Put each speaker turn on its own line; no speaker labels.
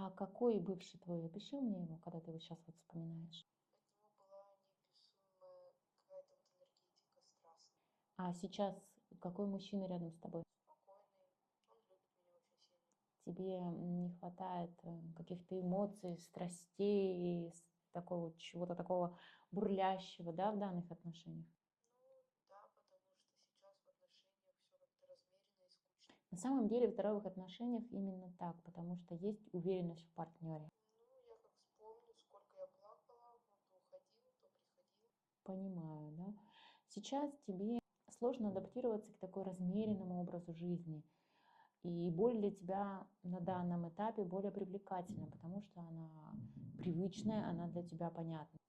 А какой бывший твой? Опиши мне его, когда ты его сейчас вот вспоминаешь.
От него была неописуемая какая-то вот энергетика страстная.
А сейчас какой мужчина рядом с тобой?
Спокойный, он любит меня очень сильно.
Тебе не хватает каких-то эмоций, страстей, такого чего-то такого бурлящего, да, в данных отношениях?
Ну да, потому что сейчас в отношениях все как-то размеренно и скучно.
На самом деле в здоровых отношениях именно так, потому что есть уверенность в партнере.
Ну, я как вспомню, сколько я плакала, он то уходил, то приходил.
Понимаю, да? Сейчас тебе сложно адаптироваться к такой размеренному образу жизни. И боль для тебя на данном этапе более привлекательна, потому что она привычная, она для тебя понятна.